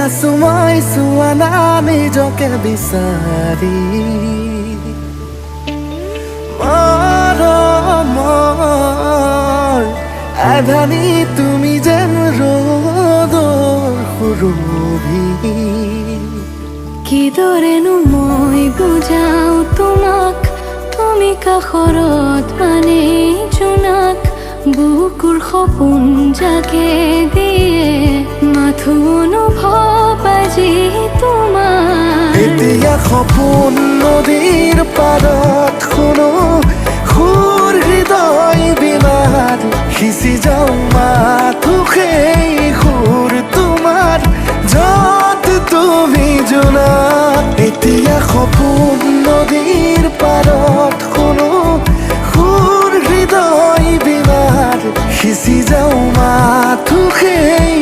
আছো মই চোৱা না নিজকে বিচাৰি মৰমৰ আধানি তুমি যেন ৰ'দৰ সুৰভি কিদৰেনো মই বুজাও তোমাক তুমি কাষৰত মানে জোনাক বুকুৰ সপোন জাগে দিয়ে মাথো অনুভৱ আজি তোমাৰ এতিয়া সপোন নদীৰ পাৰত শুনো সুৰ হৃদয় বিমাৰ সিঁচি যাওঁ মাথো সেই সুৰ তোমাৰ য'ত তুমি জোনাক এতিয়া সপোন নদীৰ পাৰত শুনো সুৰ হৃদয় বিমাৰ সিঁচি যাওঁ মাথো সেই